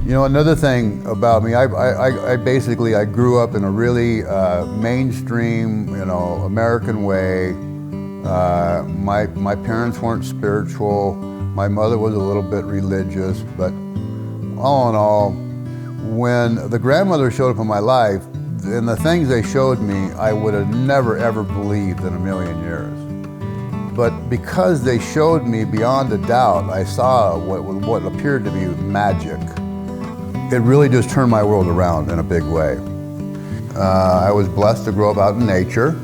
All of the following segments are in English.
You know, another thing about me, I basically grew up in a really mainstream, American way. My parents weren't spiritual. My mother was a little bit religious, but all in all, when the grandmother showed up in my life, and the things they showed me, I would have never ever believed in a million years. But because they showed me beyond a doubt, I saw what appeared to be magic. It really just turned my world around in a big way. I was blessed to grow up out in nature.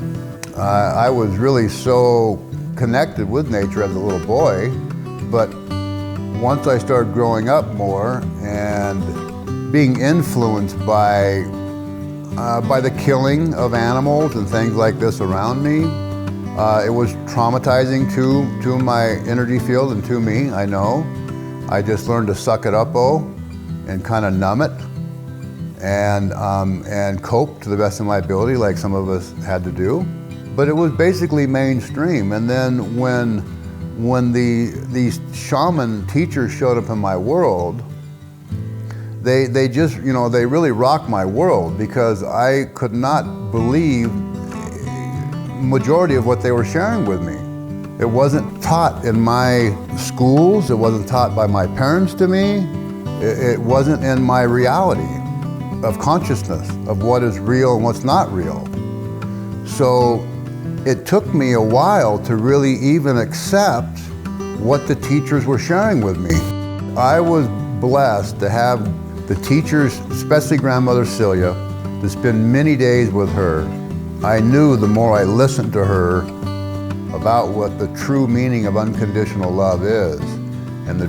I was really so connected with nature as a little boy, but once I started growing up more and being influenced by the killing of animals and things like this around me, it was traumatizing to my energy field and to me, I know. I just learned to suck it up, and kind of numb it and cope to the best of my ability like some of us had to do. But it was basically mainstream. And then when these shaman teachers showed up in my world, they just, they really rocked my world, because I could not believe majority of what they were sharing with me. It wasn't taught in my schools, it wasn't taught by my parents to me. It wasn't in my reality of consciousness of what is real and what's not real. So it took me a while to really even accept what the teachers were sharing with me. I was blessed to have the teachers, especially Grandmother Celia, to spend many days with her. I knew the more I listened to her about what the true meaning of unconditional love is, and the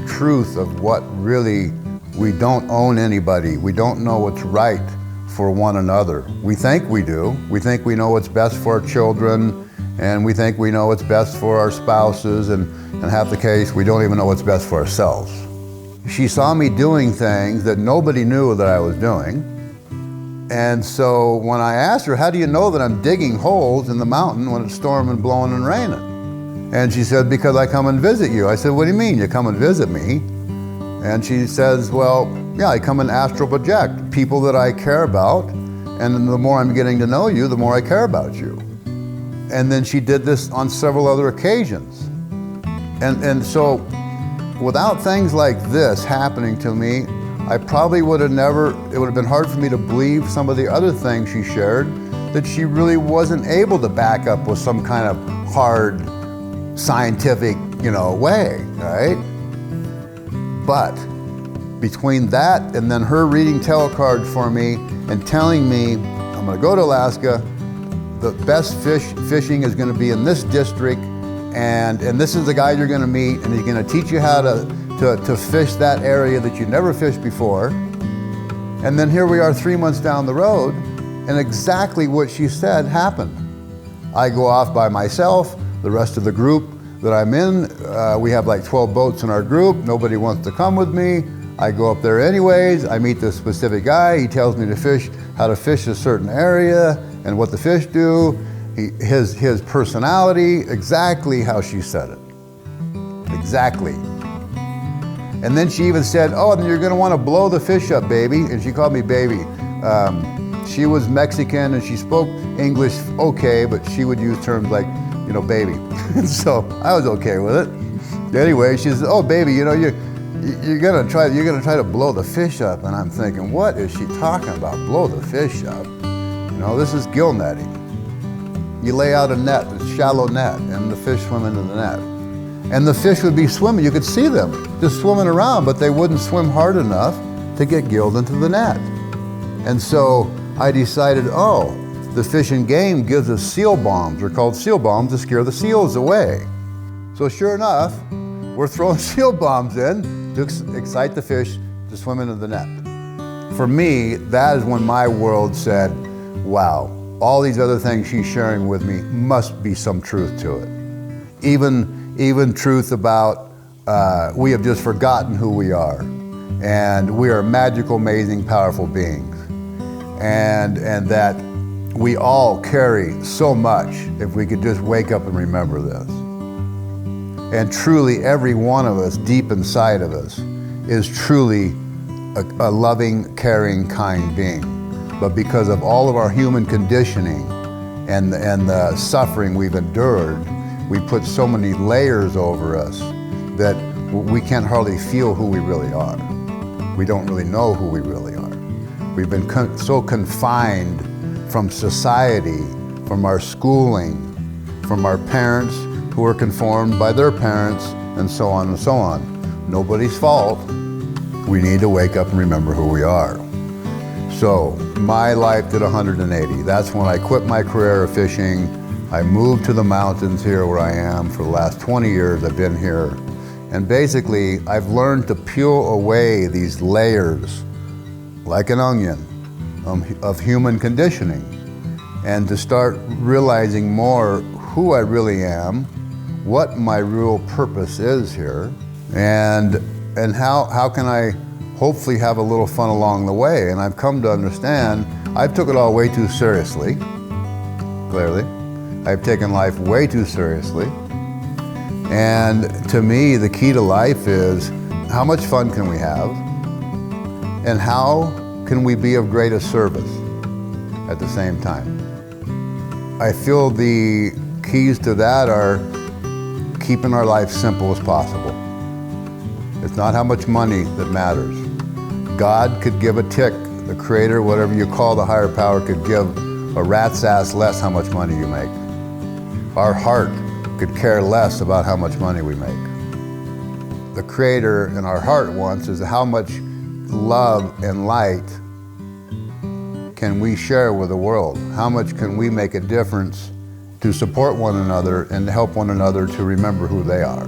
truth of what really, we don't own anybody. We don't know what's right for one another. We think we do. We think we know what's best for our children, and we think we know what's best for our spouses, and in half the case, we don't even know what's best for ourselves. She saw me doing things that nobody knew that I was doing. And so when I asked her, how do you know that I'm digging holes in the mountain when it's storming, blowing, and raining? And she said, because I come and visit you. I said, what do you mean you come and visit me? And she says, well, yeah, I come and astral project people that I care about, and the more I'm getting to know you, the more I care about you. And then she did this on several other occasions. And so without things like this happening to me, I probably would have it would have been hard for me to believe some of the other things she shared that she really wasn't able to back up with some kind of hard scientific, way, right? But between that and then her reading tarot cards for me and telling me, I'm gonna go to Alaska, the best fishing is gonna be in this district, and this is the guy you're gonna meet, and he's gonna teach you how to fish that area that you never fished before. And then here we are 3 months down the road, and exactly what she said happened. I go off by myself, the rest of the group that I'm in, we have like 12 boats in our group, nobody wants to come with me. I go up there anyways, I meet this specific guy, he tells me how to fish a certain area and what the fish do, his personality, exactly how she said it. Exactly. And then she even said, oh, then you're gonna wanna blow the fish up, baby. And she called me baby. She was Mexican and she spoke English okay, but she would use terms like, baby. So I was okay with it. Anyway, she said, oh, baby, you're gonna try to blow the fish up. And I'm thinking, what is she talking about, blow the fish up? This is gill netting. You lay out a net, a shallow net, and the fish swim into the net. And the fish would be swimming, you could see them just swimming around, but they wouldn't swim hard enough to get gilled into the net. And so I decided, the Fish and Game gives us seal bombs. They're called seal bombs to scare the seals away. So sure enough, we're throwing seal bombs in to excite the fish to swim into the net. For me, that is when my world said, wow, all these other things she's sharing with me must be some truth to it. Even truth about we have just forgotten who we are, and we are magical, amazing, powerful beings, and that we all carry so much if we could just wake up and remember this. And truly, every one of us, deep inside of us, is truly a loving, caring, kind being. But because of all of our human conditioning and the suffering we've endured, we put so many layers over us that we can't hardly feel who we really are. We don't really know who we really are. We've been so confined from society, from our schooling, from our parents who were conformed by their parents, and so on and so on. Nobody's fault. We need to wake up and remember who we are. So my life did 180. That's when I quit my career of fishing. I moved to the mountains here where I am. For the last 20 years I've been here. And basically I've learned to peel away these layers, like an onion, of human conditioning, and to start realizing more who I really am, what my real purpose is here, and how can I hopefully have a little fun along the way. And I've come to understand I've took it all way too seriously, clearly. I've taken life way too seriously. And to me, the key to life is how much fun can we have, and how can we be of greatest service at the same time. I feel the keys to that are keeping our life simple as possible. It's not how much money that matters. God could give a tick, the creator, whatever you call the higher power, could give a rat's ass less how much money you make. Our heart could care less about how much money we make. The creator in our heart wants is how much love and light can we share with the world? How much can we make a difference to support one another and help one another to remember who they are?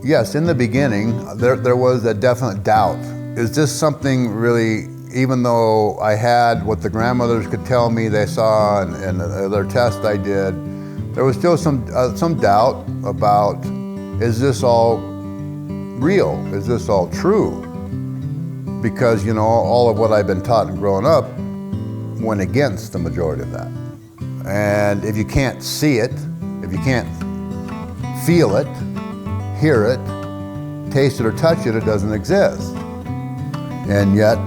Yes, in the beginning, there was a definite doubt. Is this something really, even though I had what the grandmothers could tell me they saw and their test I did, there was still some doubt about, is this all real? Is this all true? Because, you know, all of what I've been taught and grown up went against the majority of that. And if you can't see it, if you can't feel it, hear it, taste it or touch it, it doesn't exist. And yet,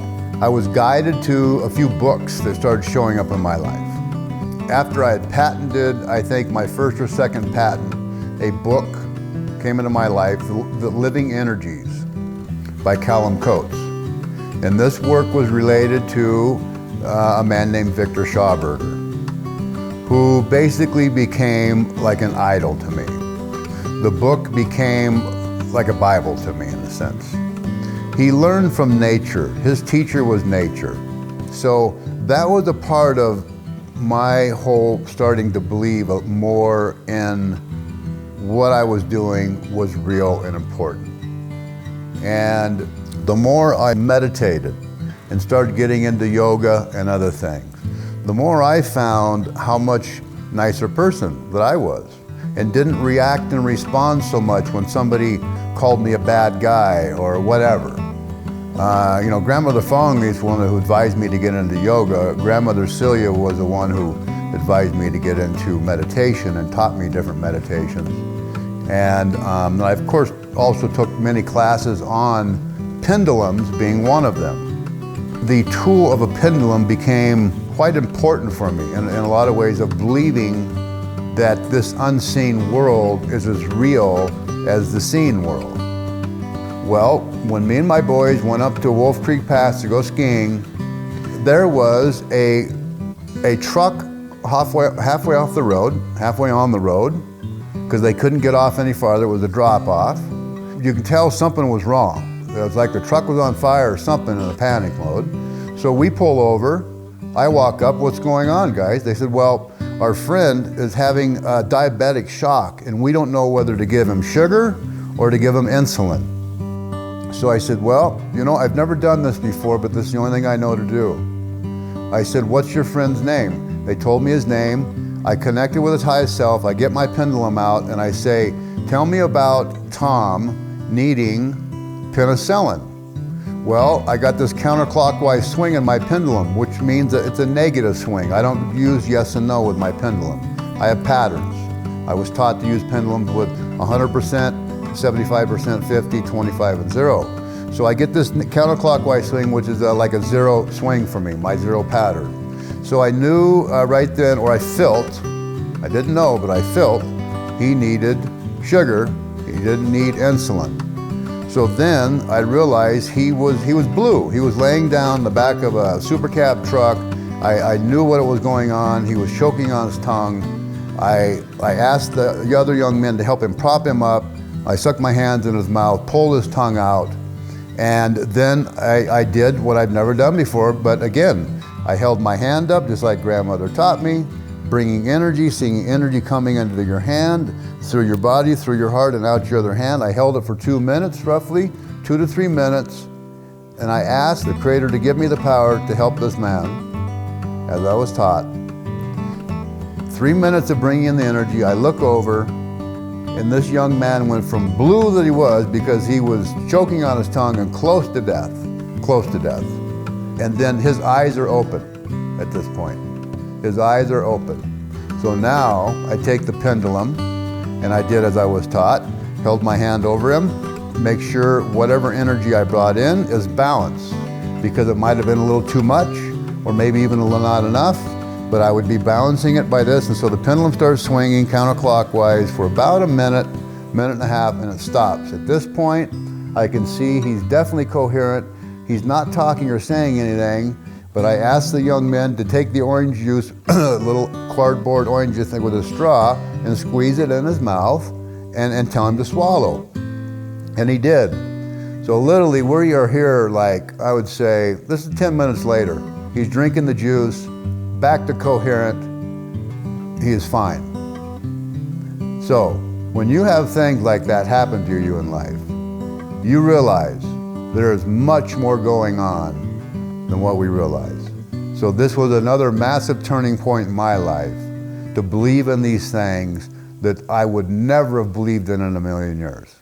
I was guided to a few books that started showing up in my life. After I had patented, I think my first or second patent, a book came into my life, The Living Energies by Callum Coates. And this work was related to a man named Victor Schauberger, who basically became like an idol to me. The book became like a Bible to me in a sense. He learned from nature. His teacher was nature. So that was a part of my whole starting to believe more in what I was doing was real and important. And the more I meditated and started getting into yoga and other things, the more I found how much nicer person that I was, and didn't react and respond so much when somebody called me a bad guy or whatever. You know, Grandmother Fong is one who advised me to get into yoga. Grandmother Celia was the one who advised me to get into meditation and taught me different meditations. And I, of course, also took many classes on pendulums, being one of them. The tool of a pendulum became quite important for me in a lot of ways, of believing that this unseen world is as real as the seen world. Well, when me and my boys went up to Wolf Creek Pass to go skiing, there was a truck halfway off the road, halfway on the road, because they couldn't get off any farther. It was a drop off. You could tell something was wrong. It was like the truck was on fire or something, in a panic mode. So we pull over. I walk up, what's going on, guys? They said, well, our friend is having a diabetic shock and we don't know whether to give him sugar or to give him insulin. So I said, well, you know, I've never done this before, but this is the only thing I know to do. I said, what's your friend's name? They told me his name. I connected with his highest self. I get my pendulum out and I say, tell me about Tom needing penicillin. Well, I got this counterclockwise swing in my pendulum, which means that it's a negative swing. I don't use yes and no with my pendulum. I have patterns. I was taught to use pendulums with 100%, 75%, 50, 25, and 0. So I get this counterclockwise swing, which is like a zero swing for me, my zero pattern. So I knew right then, or I felt, I didn't know, but I felt he needed sugar. He didn't need insulin. So then I realized he was blue. He was laying down the back of a super cab truck. I knew what was going on. He was choking on his tongue. I asked the other young men to help him prop him up. I sucked my hands in his mouth, pulled his tongue out, and then I did what I've never done before, but again, I held my hand up just like grandmother taught me, bringing energy, seeing energy coming into your hand, through your body, through your heart, and out your other hand. I held it for 2 minutes, roughly, 2 to 3 minutes, and I asked the Creator to give me the power to help this man, as I was taught. 3 minutes of bringing in the energy, I look over, and this young man went from blue that he was because he was choking on his tongue and close to death. And then his eyes are open at this point. His eyes are open. So now I take the pendulum, and I did as I was taught, held my hand over him, make sure whatever energy I brought in is balanced, because it might have been a little too much, or maybe even a little not enough, but I would be balancing it by this. And so the pendulum starts swinging counterclockwise for about a minute, minute and a half, and it stops. At this point, I can see he's definitely coherent. He's not talking or saying anything, but I asked the young men to take the orange juice, a little cardboard orange juice thing with a straw, and squeeze it in his mouth and tell him to swallow. And he did. So literally, we are here, like, I would say, this is 10 minutes later. He's drinking the juice, back to coherent, he is fine. So, when you have things like that happen to you in life, you realize there is much more going on than what we realize. So this was another massive turning point in my life, to believe in these things that I would never have believed in a million years.